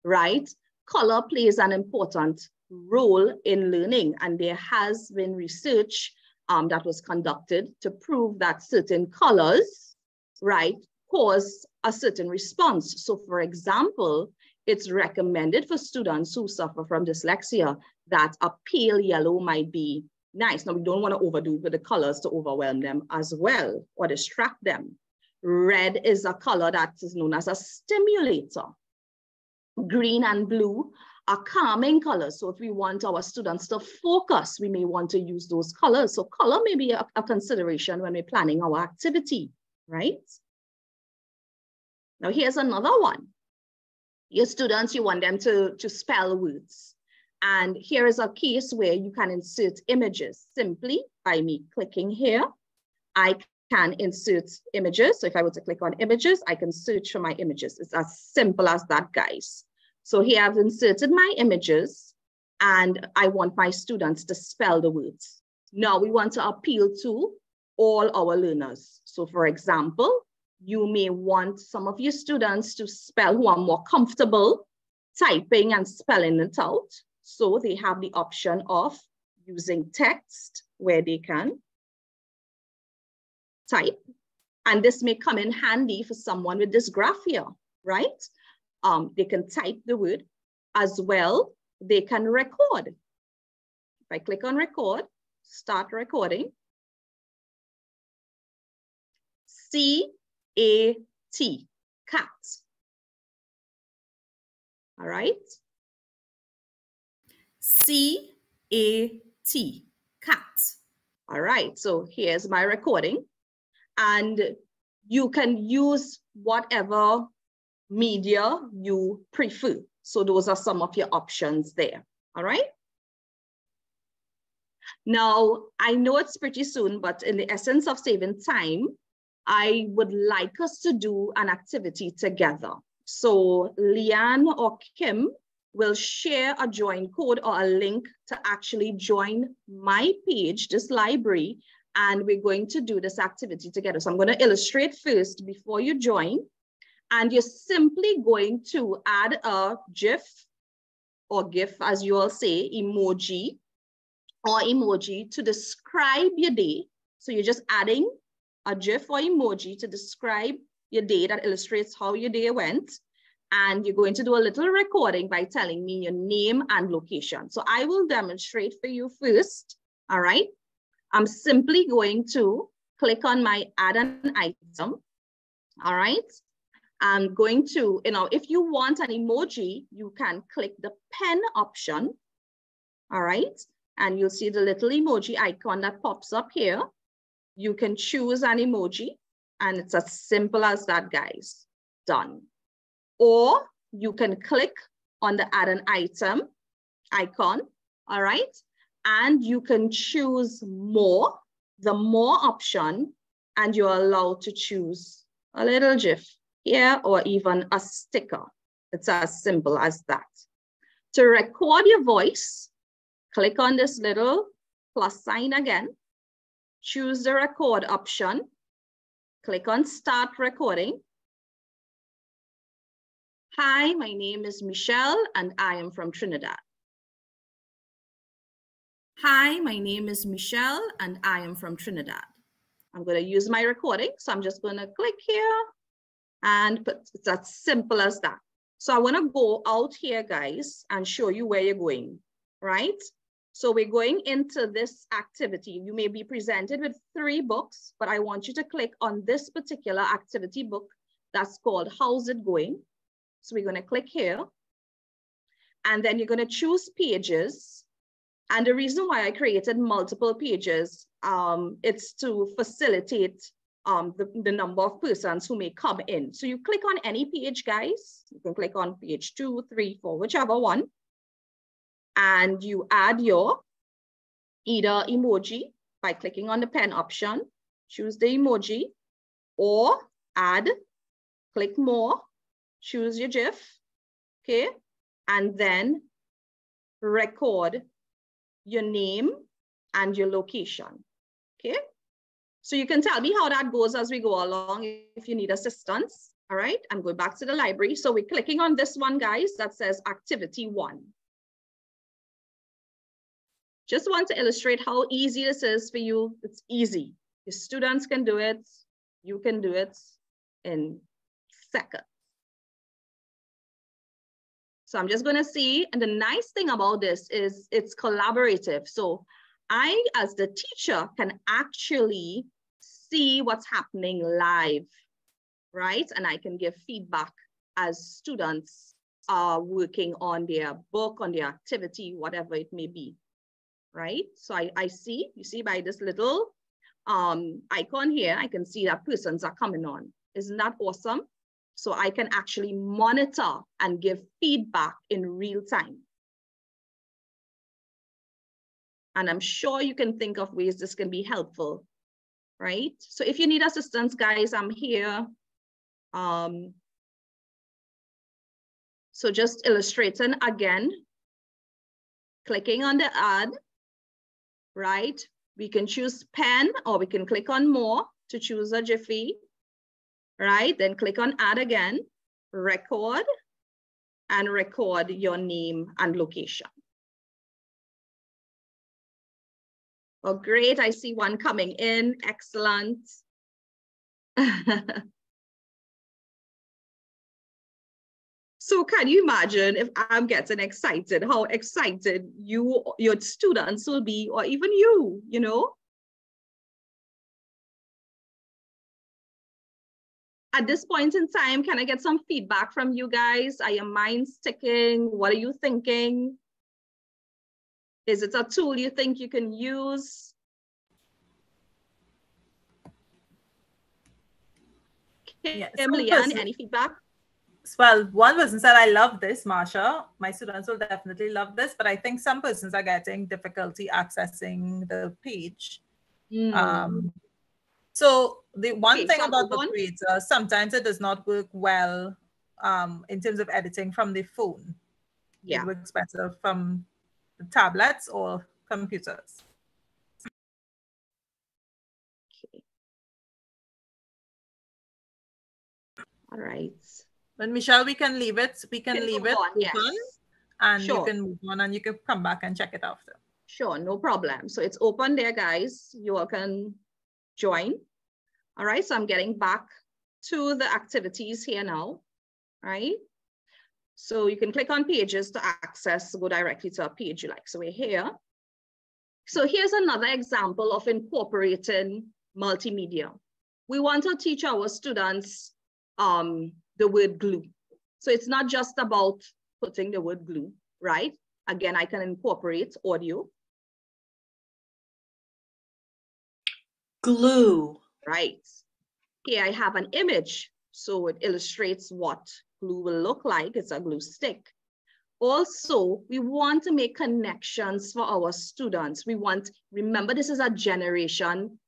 right? Color plays an important role in learning, and there has been research that was conducted to prove that certain colors, right, cause a certain response. So for example, it's recommended for students who suffer from dyslexia that a pale yellow might be nice. Now, we don't want to overdo it with the colors to overwhelm them as well or distract them. Red is a color that is known as a stimulator. Green and blue are calming colors. So if we want our students to focus, we may want to use those colors. So color may be a consideration when we're planning our activity, right? Now here's another one. Your students, you want them to spell words. And here is a case where you can insert images simply by me clicking here. I can insert images. So if I were to click on images, I can search for my images. It's as simple as that, guys. So here I've inserted my images and I want my students to spell the words. Now we want to appeal to all our learners. So for example, you may want some of your students to spell who are more comfortable typing and spelling it out. So they have the option of using text where they can type. And this may come in handy for someone with dysgraphia, right? They can type the word as well. They can record. If I click on record, start recording. C-A-T, cat. All right. C-A-T, cat. All right, so here's my recording. And you can use whatever media you prefer. So those are some of your options there, all right? Now, I know it's pretty soon, but in the essence of saving time, I would like us to do an activity together. So Leanne or Kim will share a join code or a link to actually join my page, this library, and we're going to do this activity together. So I'm going to illustrate first before you join, and you're simply going to add a GIF or GIF, as you all say, emoji or emoji to describe your day. So you're just adding a GIF or emoji to describe your day that illustrates how your day went. And you're going to do a little recording by telling me your name and location. So I will demonstrate for you first, all right? I'm simply going to click on my add an item, all right? I'm going to, if you want an emoji, you can click the pen option, all right? And you'll see the little emoji icon that pops up here. You can choose an emoji, and it's as simple as that, guys. Done. Or you can click on the add an item icon, all right? And you can choose more, the more option, and you're allowed to choose a little GIF here or even a sticker. It's as simple as that. To record your voice, click on this little plus sign again, choose the record option, click on start recording. Hi, my name is Michelle and I am from Trinidad. Hi, my name is Michelle and I am from Trinidad. I'm going to use my recording. So I'm just going to click here and it's as simple as that. So I want to go out here, guys, and show you where you're going, right? So we're going into this activity. You may be presented with 3 books, but I want you to click on this particular activity book that's called How's It Going? So we're going to click here, and then you're going to choose pages. And the reason why I created multiple pages, it's to facilitate the number of persons who may come in. So you click on any page, guys. You can click on page 2, 3, 4, whichever one. And you add your either emoji by clicking on the pen option, choose the emoji, or add, click more, choose your GIF, okay? And then record your name and your location, okay? So you can tell me how that goes as we go along if you need assistance, all right? I'm going back to the library. So we're clicking on this one, guys, that says activity 1. Just want to illustrate how easy this is for you. It's easy. Your students can do it. You can do it in seconds. So I'm just going to see, and the nice thing about this is it's collaborative. So I, as the teacher, can actually see what's happening live, right? And I can give feedback as students are working on their book, on their activity, whatever it may be, right? So I see, you see by this little icon here, I can see that persons are coming on. Isn't that awesome? So I can actually monitor and give feedback in real time. And I'm sure you can think of ways this can be helpful, right? So if you need assistance, guys, I'm here. So just illustrating again, clicking on the add, right? We can choose pen or we can click on more to choose a Jiffy, right? Then click on add again, record, and record your name and location. Oh, great, I see one coming in, excellent. So can you imagine if I'm getting excited, how excited your students will be, or even you know? At this point in time, can I get some feedback from you guys? Are your minds ticking? What are you thinking? Is it a tool you think you can use? Yeah, Leanne, any feedback? Well, one person said, I love this, Marsha. My students will definitely love this, but I think some persons are getting difficulty accessing the page. So the one thing about the creator, sometimes it does not work well in terms of editing from the phone. Yeah. It works better from the tablets or computers. Okay. All right. But Michelle, we can leave it. We can leave it open, yes. And you can move on and you can come back and check it after. Sure, no problem. So it's open there, guys. You all can join. All right, so I'm getting back to the activities here now, right? So you can click on pages to access, go directly to a page you like. So we're here. So here's another example of incorporating multimedia. We want to teach our students the word glue. So it's not just about putting the word glue, right? Again, I can incorporate audio. Glue. Right. Here I have an image, so it illustrates what glue will look like. It's a glue stick. Also, we want to make connections for our students. Remember, this is a generation.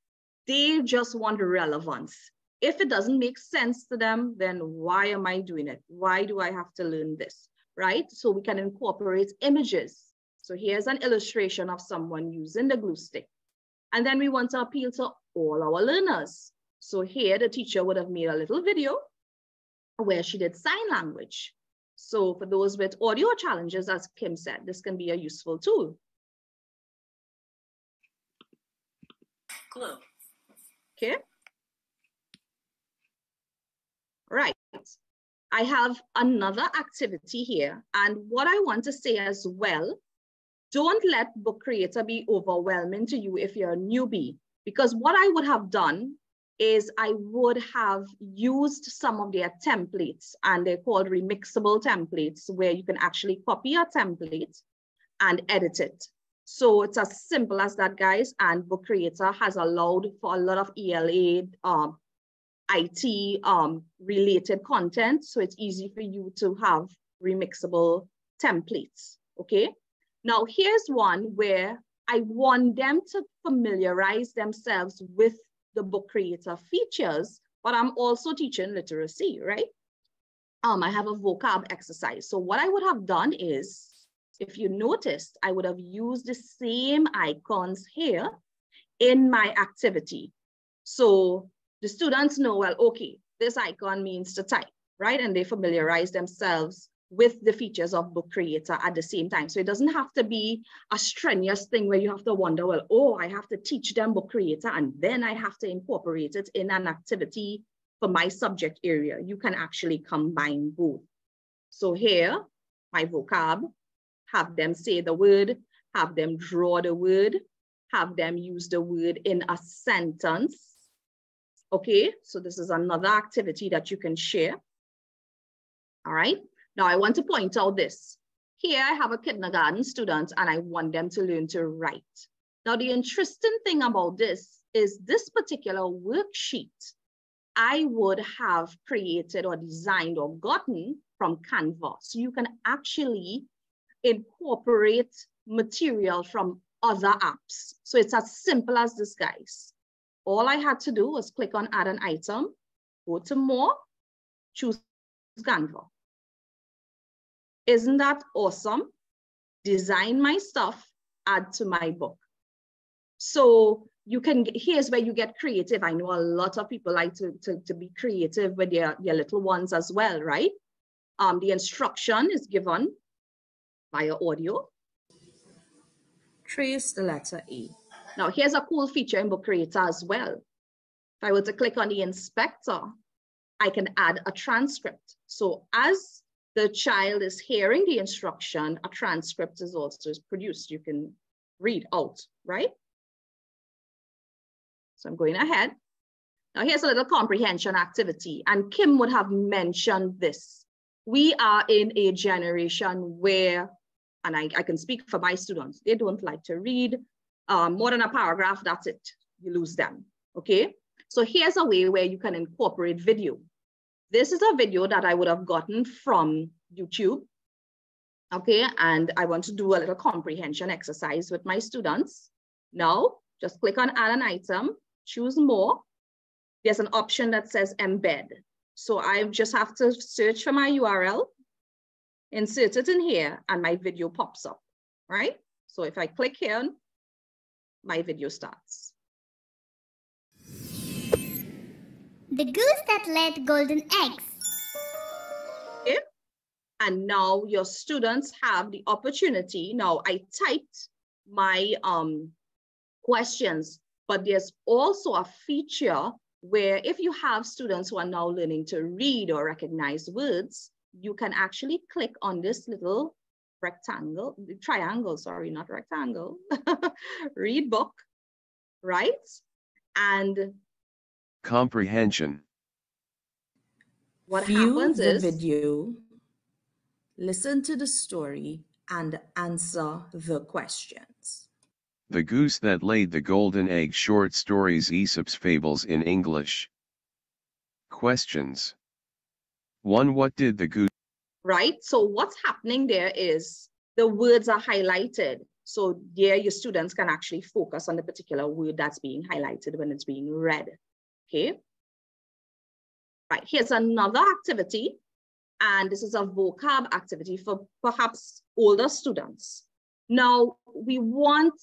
They just want relevance. If it doesn't make sense to them, then why am I doing it? Why do I have to learn this, right? So we can incorporate images. So here's an illustration of someone using the glue stick. And then we want to appeal to all our learners. So here the teacher would have made a little video where she did sign language. So for those with audio challenges, as Kim said, this can be a useful tool. Glue. Okay. Right. I have another activity here. And what I want to say as well, don't let Book Creator be overwhelming to you if you're a newbie, because what I would have done is I would have used some of their templates, and they're called remixable templates, where you can actually copy a template and edit it. So it's as simple as that, guys. And Book Creator has allowed for a lot of ELA, IT related content. So it's easy for you to have remixable templates, okay? Now here's one where I want them to familiarize themselves with the Book Creator features, but I'm also teaching literacy, right? I have a vocab exercise. So what I would have done is, if you noticed, I would have used the same icons here in my activity. So the students know, well, okay, this icon means to type, right? And they familiarize themselves with the features of Book Creator at the same time. So it doesn't have to be a strenuous thing where you have to wonder, well, oh, I have to teach them Book Creator and then I have to incorporate it in an activity for my subject area. You can actually combine both. So here, my vocab, have them say the word, have them draw the word, have them use the word in a sentence. Okay, so this is another activity that you can share. All right. Now I want to point out this. Here I have a kindergarten student and I want them to learn to write. Now the interesting thing about this is this particular worksheet I would have created or designed or gotten from Canva. So you can actually incorporate material from other apps. So it's as simple as this, guys. All I had to do was click on add an item, go to more, choose Canva. Isn't that awesome? Design my stuff, add to my book. So you can, here's where you get creative. I know a lot of people like to be creative with their little ones as well, right? The instruction is given via audio. Trace the letter A. Now here's a cool feature in Book Creator as well. If I were to click on the inspector, I can add a transcript. So as the child is hearing the instruction, a transcript is also produced. You can read out, right? So I'm going ahead. Now here's a little comprehension activity, and Kim would have mentioned this. We are in a generation where, and I can speak for my students, they don't like to read more than a paragraph, that's it, you lose them, okay? So here's a way where you can incorporate video. This is a video that I would have gotten from YouTube, okay? And I want to do a little comprehension exercise with my students. Now, just click on add an item, choose more. There's an option that says embed. So I just have to search for my URL, insert it in here, and my video pops up, right? So if I click here, my video starts. The goose that laid golden eggs. Okay. And now your students have the opportunity. Now I typed my questions, but there's also a feature where if you have students who are now learning to read or recognize words, you can actually click on this little triangle, sorry, not rectangle, read book, right? And comprehension. What View happens the is video, listen to the story, and answer the questions. The Goose That Laid the Golden Egg. Short stories, Aesop's fables in English. Questions. 1. What did the goose... Right, so what's happening there is the words are highlighted. So there your students can actually focus on the particular word that's being highlighted when it's being read, okay? Right, here's another activity, and this is a vocab activity for perhaps older students. Now, we want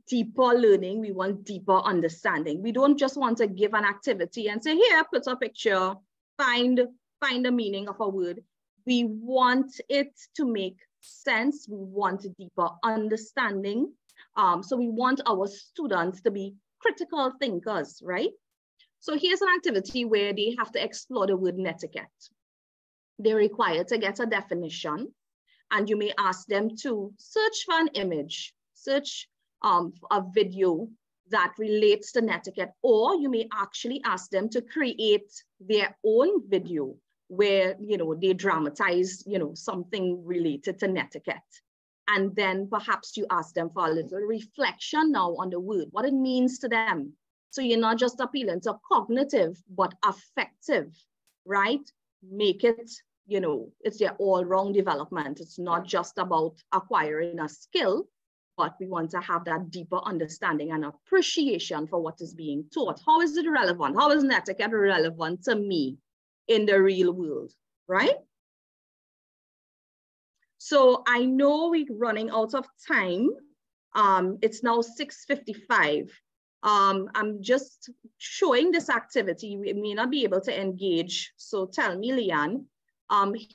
deeper learning, we want deeper understanding. We don't just want to give an activity and say, here, put a picture, find the meaning of a word. We want it to make sense. We want deeper understanding. So we want our students to be critical thinkers, right? So here's an activity where they have to explore the word netiquette. They're required to get a definition, and you may ask them to search for an image, search a video that relates to netiquette, or you may actually ask them to create their own video where, you know, they dramatize, you know, something related to netiquette. And then perhaps you ask them for a little reflection now on the word, what it means to them. So you're not just appealing to cognitive, but affective, right? Make it, you know, it's their all-round development. It's not just about acquiring a skill, but we want to have that deeper understanding and appreciation for what is being taught. How is it relevant? How is netiquette relevant to me in the real world, right? So I know we're running out of time. It's now 6:55. I'm just showing this activity. We may not be able to engage. So tell me, Leanne,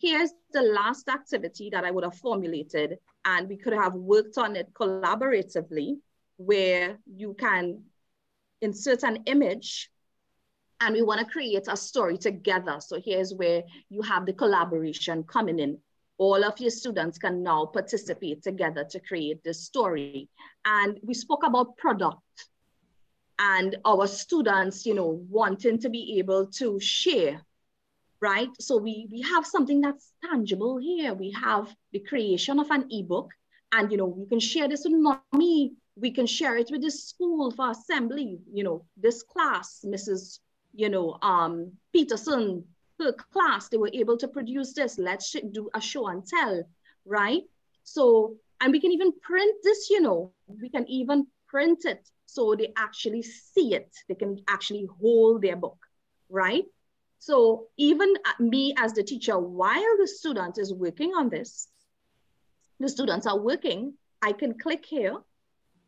here's the last activity that I would have formulated, and we could have worked on it collaboratively, where you can insert an image and we want to create a story together. So here's where you have the collaboration coming in. All of your students can now participate together to create this story. And we spoke about product and our students, you know, wanting to be able to share, right? So we have something that's tangible here. We have the creation of an ebook, and, you know, we can share this with mommy. We can share it with the school for assembly. You know, this class, Mrs. You know, Peterson, her class, they were able to produce this. Let's do a show and tell, right? So And we can even print this, you know, we can even print it so they actually see it. They can actually hold their book, right? So even me as the teacher, while the student is working on this, the students are working, I can click here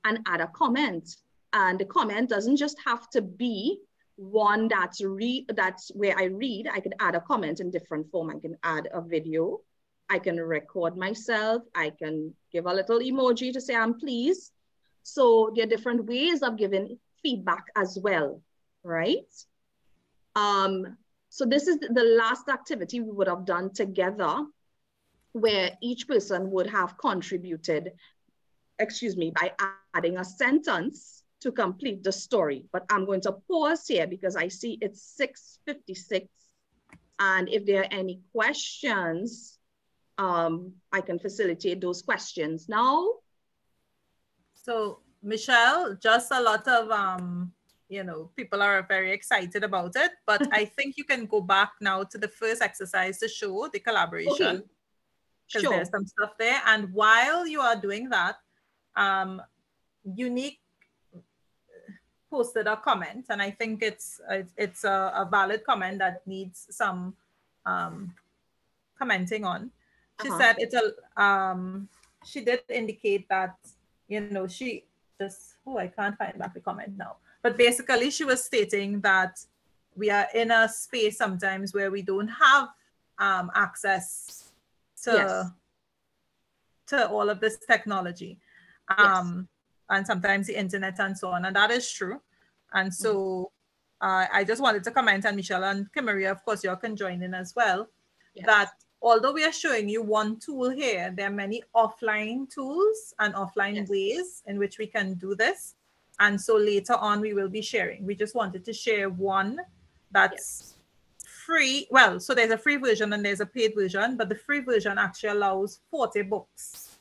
and add a comment. And the comment doesn't just have to be one that's where I read. I can add a comment in different form. I can add a video. I can record myself. I can give a little emoji to say I'm pleased. So there are different ways of giving feedback as well, right? So this is the last activity we would have done together, where each person would have contributed, by adding a sentence to complete the story. But I'm going to pause here because I see it's 6:56. And if there are any questions, I can facilitate those questions now. So Michelle, just a lot of, you know, people are very excited about it, but I think you can go back now to the first exercise to show the collaboration. Because Sure. there's some stuff there. And while you are doing that, Unique posted a comment, and I think it's a valid comment that needs some commenting on. She said it's she did indicate that, you know, she just, I can't find back the comment now. But basically she was stating that we are in a space sometimes where we don't have access to all of this technology. And sometimes the internet and so on, and that is true. And so I just wanted to comment, and Michelle and Kimmeria, of course, you all can join in as well, that although we are showing you one tool here, there are many offline tools and offline ways in which we can do this. And so later on, we will be sharing. We just wanted to share one that's free. Well, so there's a free version and there's a paid version, but the free version actually allows 40 books.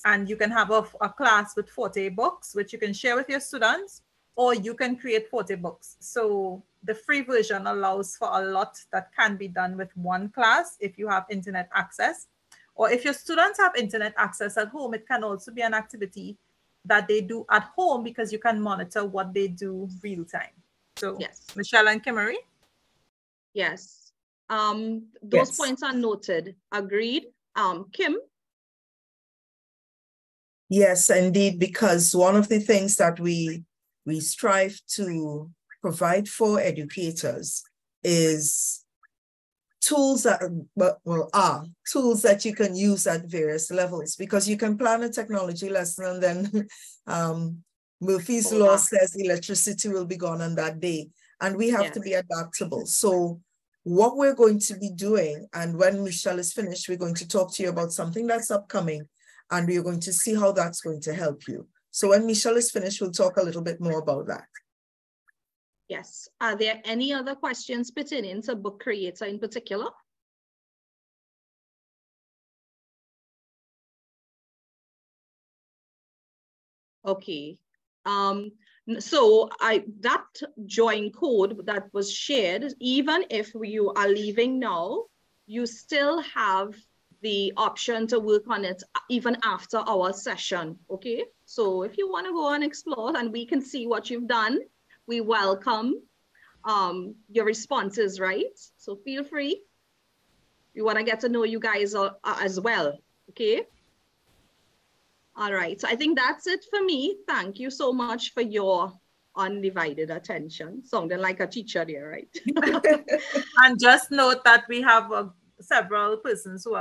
And you can have a class with 40 books, which you can share with your students, or you can create 40 books. So the free version allows for a lot that can be done with one class if you have internet access. Or if your students have internet access at home, it can also be an activity that they do at home because you can monitor what they do real time. So Michelle and Kimmery? Yes. Those points are noted. Agreed. Kim? Yes, indeed, because one of the things that we strive to provide for educators is tools that are tools that you can use at various levels, because you can plan a technology lesson and then Murphy's Law says electricity will be gone on that day, and we have to be adaptable. So what we're going to be doing, and when Michelle is finished, we're going to talk to you about something that's upcoming, and we're going to see how that's going to help you. So when Michelle is finished, we'll talk a little bit more about that. Yes. Are there any other questions pertaining to Book Creator in particular? Okay. So that join code that was shared, even if you are leaving now, you still have the option to work on it even after our session, okay? So if you want to go and explore and we can see what you've done, we welcome your responses, right? So feel free. We want to get to know you guys as well, okay? All right, so I think that's it for me. Thank you so much for your undivided attention. Sounding like a teacher there, right? And just note that we have several persons who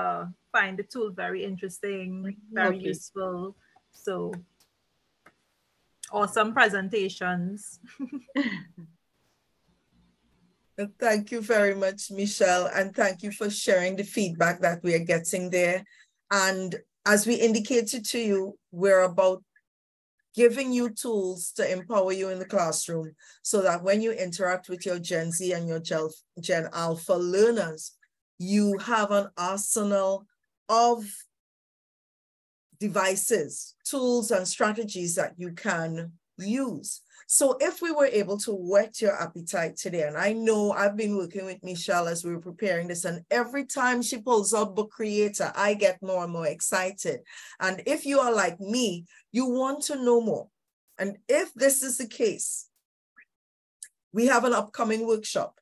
find the tool very interesting, very useful. So awesome presentations. Thank you very much, Michelle, and thank you for sharing the feedback that we are getting there. And as we indicated to you, we're about giving you tools to empower you in the classroom so that when you interact with your Gen Z and your Gen Alpha learners, you have an arsenal of devices, tools, and strategies that you can use. So if we were able to whet your appetite today, and I know I've been working with Michelle as we were preparing this, and every time she pulls up Book Creator, I get more and more excited. And if you are like me, you want to know more. And if this is the case, we have an upcoming workshop.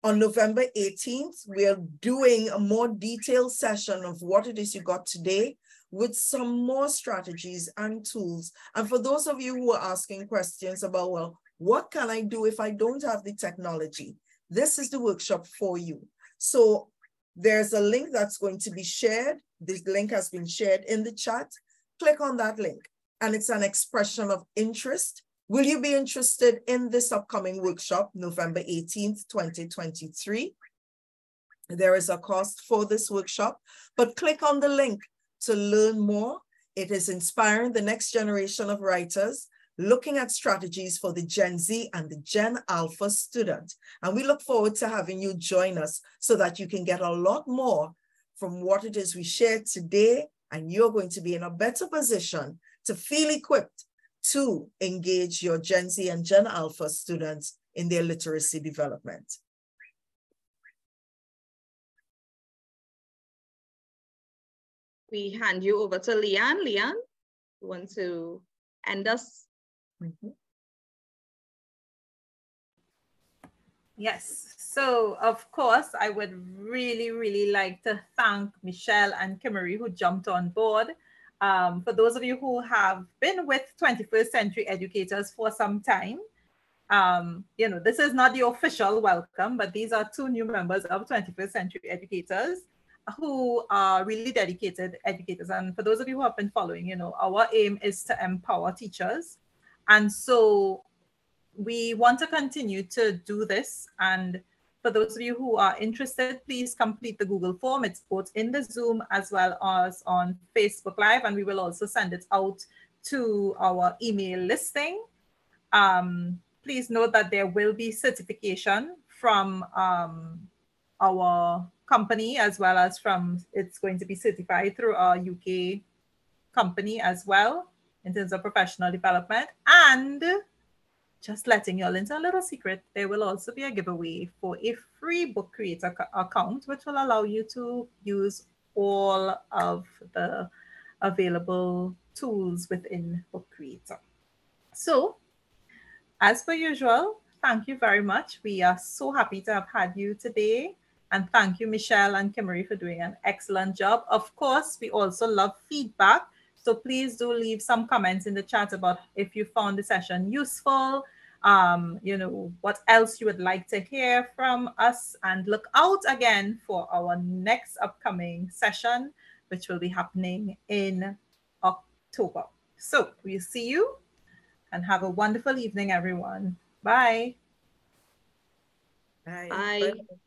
On November 18th, we are doing a more detailed session of what it is you got today, with some more strategies and tools. And for those of you who are asking questions about, well, what can I do if I don't have the technology? This is the workshop for you. So there's a link that's going to be shared. This link has been shared in the chat. Click on that link, and it's an expression of interest. Will you be interested in this upcoming workshop, November 18th, 2023? There is a cost for this workshop, but click on the link to learn more. It is inspiring the next generation of writers, looking at strategies for the Gen Z and the Gen Alpha student. And we look forward to having you join us so that you can get a lot more from what it is we shared today, and you're going to be in a better position to feel equipped to engage your Gen Z and Gen Alpha students in their literacy development. We hand you over to Leanne. Leanne, you want to end us? Yes. So, of course, I would really like to thank Michelle and Kimmery who jumped on board. For those of you who have been with 21st Century Educators for some time, you know, this is not the official welcome, but these are two new members of 21st Century Educators who are really dedicated educators. And for those of you who have been following, you know, our aim is to empower teachers. And so we want to continue to do this. And for those of you who are interested, please complete the Google form. It's both in the Zoom as well as on Facebook Live, and we will also send it out to our email listing. Please note that there will be certification from our company, as well as it's going to be certified through our UK company as well in terms of professional development. And just letting you all into a little secret, there will also be a giveaway for a free Book Creator account, which will allow you to use all of the available tools within Book Creator. So, as per usual, thank you very much. We are so happy to have had you today. And thank you, Michelle and Kimmery, for doing an excellent job. Of course, we also love feedback. So please do leave some comments in the chat about if you found the session useful, you know, what else you would like to hear from us, and look out again for our next upcoming session, which will be happening in October. So we'll see you, and have a wonderful evening, everyone. Bye. Bye. Bye. Bye.